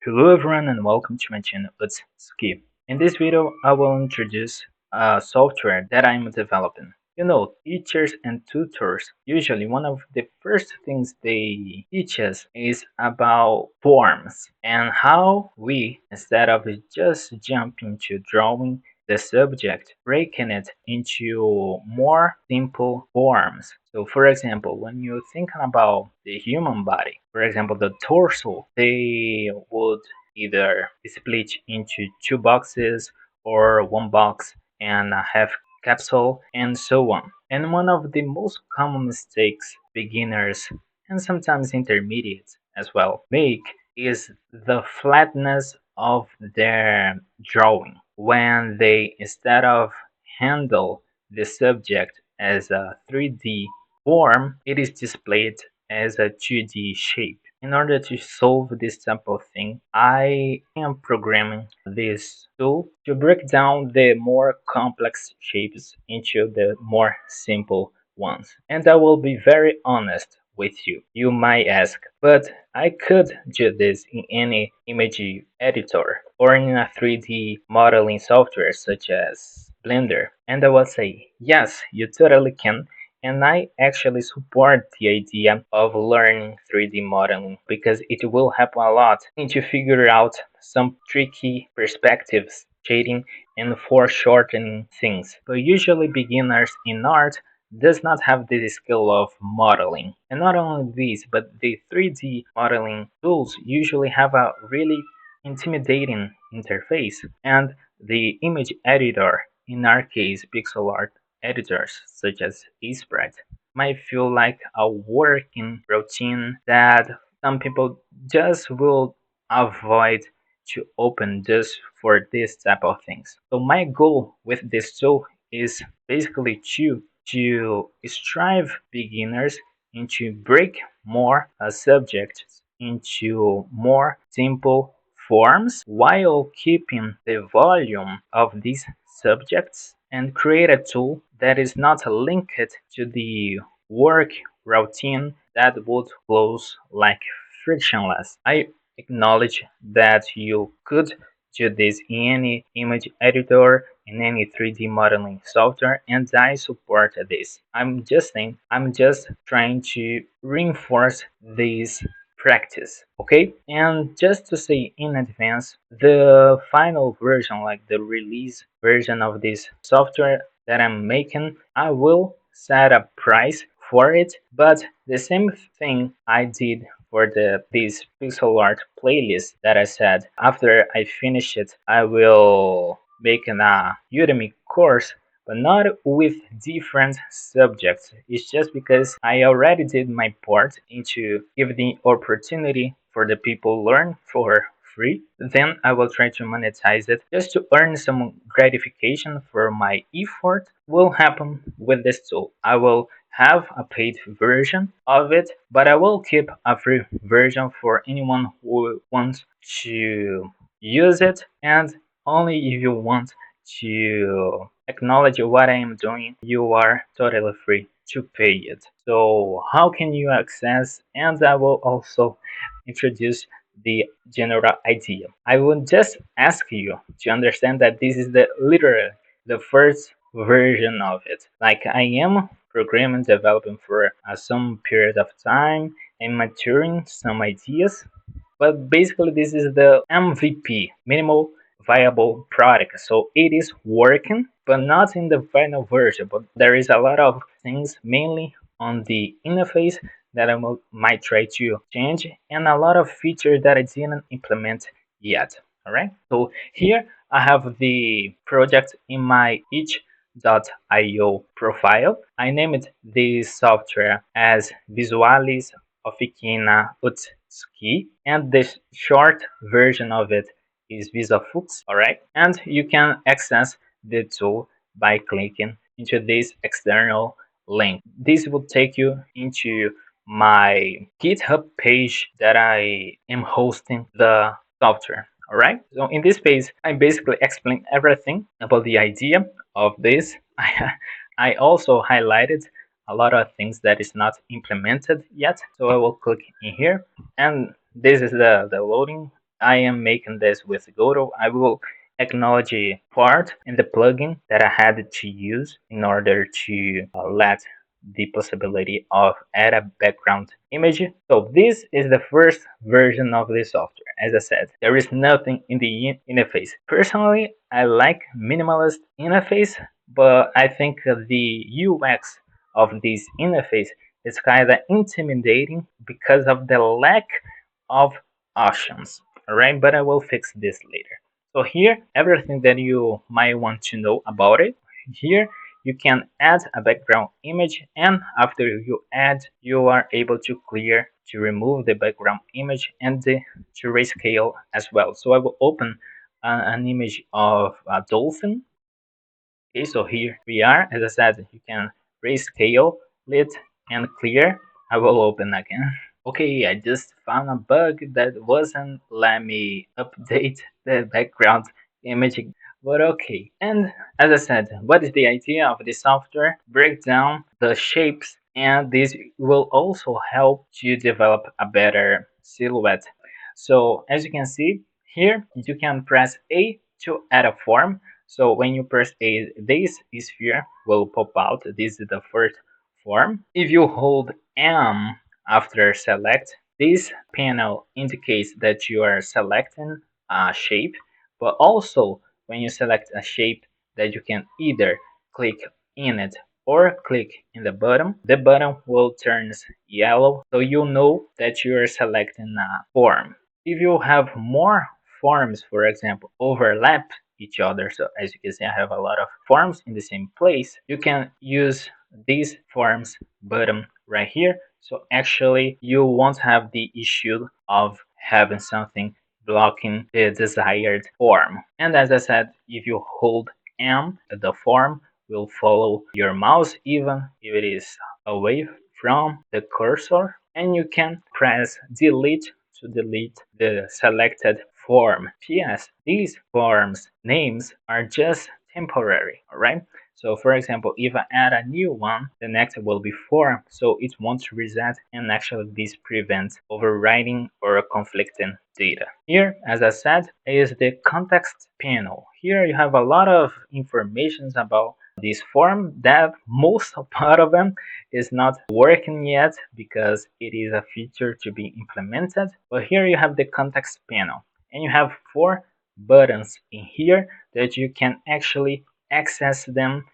Hello everyone and welcome to my channel Uxtsuki. In this video I will introduce a software that I'm developing. Teachers and tutors, usually one of the first things they teach us is about forms and how we, instead of just jumping to drawing the subject, breaking it into more simple forms. So for example, when you're thinking about the human body, for example, the torso, they would either split into two boxes or one box and a half capsule and so on. And one of the most common mistakes beginners and sometimes intermediates as well make is the flatness of their drawing when they, instead of handle the subject as a 3D form, it is displayed as a 2D shape. In order to solve this type of thing, I am programming this tool to break down the more complex shapes into the more simple ones. And I will be very honest with you. You might ask, but I could do this in any image editor or in a 3D modeling software such as Blender. And I will say, yes, you totally can. And I actually support the idea of learning 3D modeling because it will help a lot to figure out some tricky perspectives, shading, and foreshortening things. But usually beginners in art does not have the skill of modeling. And not only this, but the 3D modeling tools usually have a really intimidating interface, and the image editor, in our case pixelart editors such as Aseprite, might feel like a working routine that some people just will avoid to open just for this type of things. So my goal with this tool is basically to strive beginners into break more subjects into more simple forms while keeping the volume of these subjects and create a tool that is not linked to the work routine that would flows like frictionless. I acknowledge that you could do this in any image editor, in any 3D modeling software, and I support this. I'm just trying to reinforce this practice. Okay, and just to say in advance, the final version, like the release version of this software that I'm making, I will set a price for it, but the same thing I did for this pixel art playlist that I said after I finish it I will make a Udemy course, but not with different subjects. It's just because I already did my part into give the opportunity for the people learn for free. Then I will try to monetize it just to earn some gratification for my effort. Will happen with this tool. I will have a paid version of it, but I will keep a free version for anyone who wants to use it, and only if you want to acknowledge what I am doing, you are totally free to pay it. So how can you access? And I will also introduce the general idea. I will just ask you to understand that this is the literally the first version of it. Like I am programming developing for some period of time and maturing some ideas, but basically this is the MVP, minimal viable product. So it is working, but not in the final version. But there is a lot of things, mainly on the interface, that I might try to change, and a lot of features that I didn't implement yet. All right. So here I have the project in my itch.io profile. I named this software as Visualis Oficina Uxtsuki, and the short version of it is Visoffux. All right, and you can access the tool by clicking into this external link. This will take you into my GitHub page that I am hosting the software. All right, so in this page I basically explain everything about the idea of this. I also highlighted a lot of things that is not implemented yet, so I will click in here, and this is the loading I am making this with Godot, I will acknowledge a part in the plugin that I had to use in order to let the possibility of add a background image. So this is the first version of the software. As I said, there is nothing in the interface. Personally, I like minimalist interface, but I think the UX of this interface is kind of intimidating because of the lack of options. Alright, but I will fix this later. So here, everything that you might want to know about it. Here, you can add a background image, and after you add, you are able to clear, to remove the background image, and to rescale as well. So I will open an image of a dolphin. Okay, so here we are. As I said, you can rescale it and clear. I will open again. Okay, I just found a bug that wasn't let me update the background image. But okay, and as I said, what is the idea of the software? Break down the shapes, and this will also help to develop a better silhouette. So as you can see here, you can press A to add a form. So when you press A, this sphere will pop out. This is the first form. If you hold M after select, this panel indicates that you are selecting a shape, but also when you select a shape that you can either click in it or click in the button will turn yellow, so you know that you are selecting a form. If you have more forms, for example, overlap each other, so as you can see I have a lot of forms in the same place, you can use this forms button right here. So actually you won't have the issue of having something blocking the desired form. And as I said, if you hold M, the form will follow your mouse even if it is away from the cursor, and you can press delete to delete the selected form. P.S. These forms names are just temporary, alright? So for example, if I add a new one, the next will be form, so it won't reset, and actually this prevents overwriting or conflicting data. Here, as I said, is the context panel. Here you have a lot of information about this form that most part of them is not working yet because it is a feature to be implemented. But here you have the context panel, and you have 4 buttons in here that you can actually access them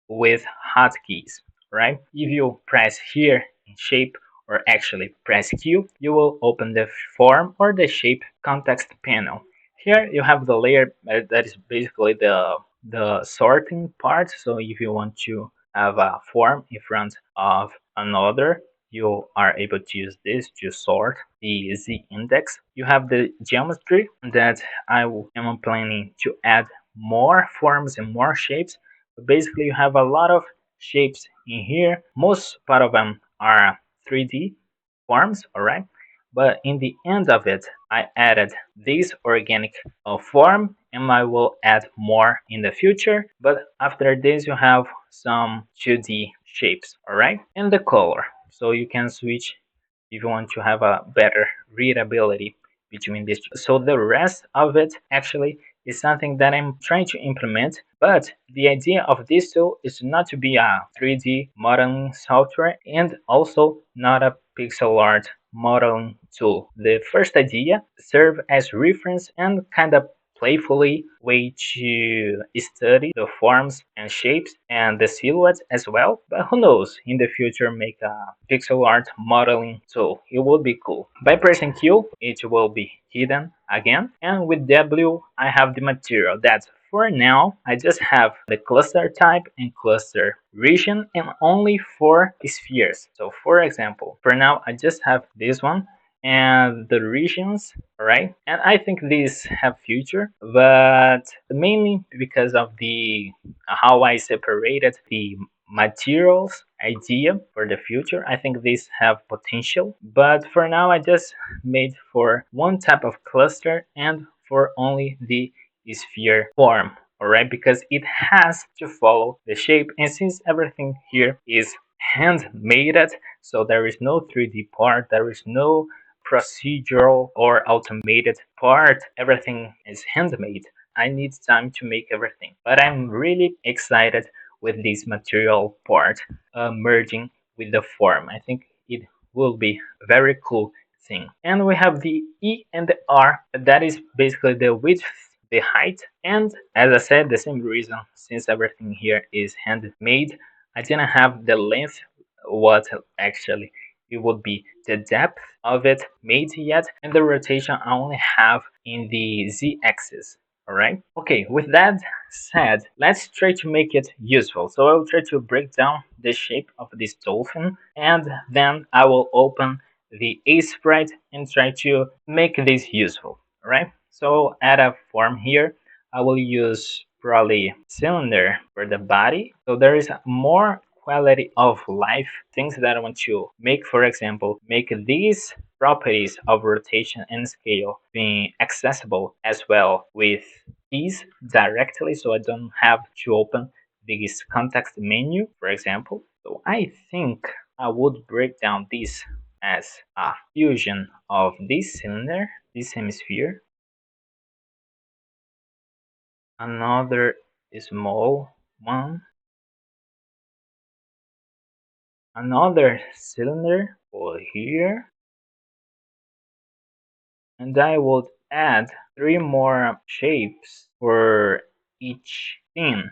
with hotkeys, right? If you press here in shape or actually press Q, you will open the form or the shape context panel. Here you have the layer that is basically the sorting part. So if you want to have a form in front of another, you are able to use this to sort the Z index. You have the geometry that I am planning to add more forms and more shapes. But basically, you have a lot of shapes in here. Most part of them are 3D forms, alright? But in the end of it, I added this organic form, and I will add more in the future. But after this, you have some 2D shapes, alright? And the color. So you can switch if you want to have a better readability between these. So the rest of it actually is something that I'm trying to implement, but the idea of this tool is not to be a 3D modeling software and also not a pixel art modeling tool. The first idea serve as reference and kind of playfully way to study the forms and shapes and the silhouettes as well. But who knows, in the future make a pixel art modeling tool. It would be cool. By pressing Q, it will be hidden again. And with W, I have the material. That's for now, I just have the cluster type and cluster region and only 4 spheres. So for example, for now, I just have this one and the regions, right? And I think these have future, but mainly because of the how I separated the materials idea for the future, I think these have potential. But for now, I just made for one type of cluster and for only the sphere form, alright, because it has to follow the shape, and since everything here is handmade, so there is no 3D part, there is no procedural or automated part everything is handmade. I need time to make everything. But I'm really excited with this material part merging with the form. I think it will be a very cool thing. And we have the E and the R. That is basically the width, the height. And as I said, the same reason, since everything here is handmade, I didn't have the length, what actually it would be the depth of it made yet, and the rotation I only have in the z-axis. Alright? Okay, with that said, let's try to make it useful. So I will try to break down the shape of this dolphin, and then I will open the Aseprite and try to make this useful. Alright? So add a form here. I will use probably cylinder for the body. So there is more quality of life things that I want to make. For example, make these properties of rotation and scale being accessible as well with ease directly, so I don't have to open this context menu, for example. So I think I would break down this as a fusion of this cylinder, this hemisphere, another small one, another cylinder over here, and I would add 3 more shapes for each fin.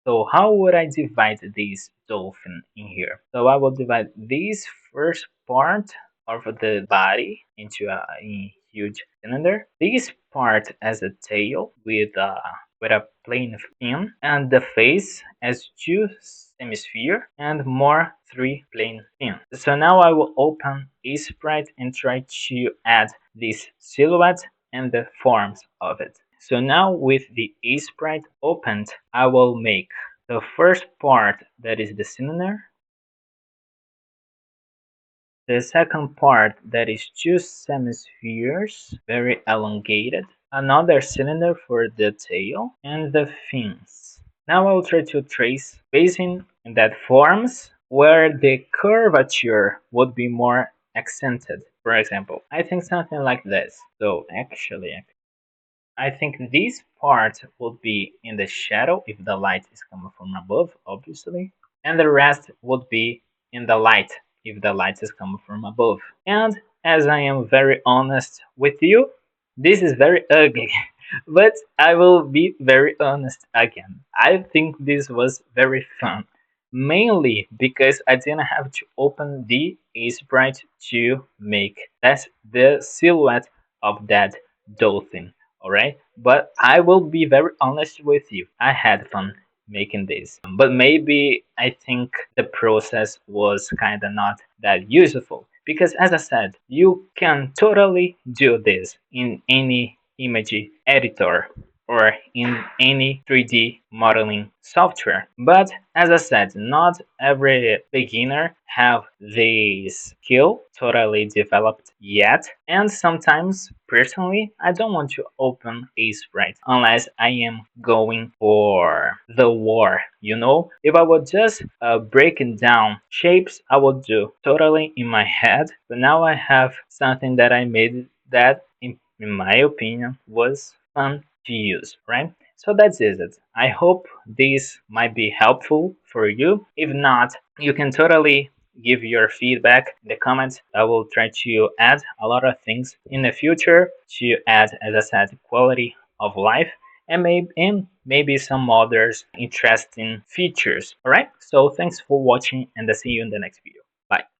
So how would I divide this dolphin in here? So I will divide this first part of the body into a huge cylinder. This part as a tail with a plain fin, and the face as 2 hemisphere and more 3 plain fins. So now I will open Aseprite and try to add this silhouette and the forms of it. So now with the Aseprite opened, I will make the first part, that is the cylinder, the second part, that is 2 hemispheres, very elongated, another cylinder for the tail, and the fins. Now I will try to trace basing that forms where the curvature would be more accented. For example, I think something like this. So actually, I think this part would be in the shadow if the light is coming from above, obviously, and the rest would be in the light if the light is coming from above. And as I am very honest with you, this is very ugly, but I will be very honest again. I think this was very fun, mainly because I didn't have to open the Aseprite to make that's the silhouette of that dolphin. Alright, but I will be very honest with you. I had fun making this, but maybe I think the process was kind of not that useful because, as I said, you can totally do this in any image editor or in any 3D modeling software. But as I said, not every beginner have this skill totally developed yet. And sometimes, personally, I don't want to open Aseprite unless I am going for the war, you know? If I would just breaking down shapes, I would do totally in my head. But now I have something that I made that, in my opinion, was fun to use, right? So that's it. I hope this might be helpful for you. If not, you can totally give your feedback in the comments. I will try to add a lot of things in the future to add, as I said, quality of life and maybe some others interesting features. All right. So thanks for watching, and I'll see you in the next video. Bye.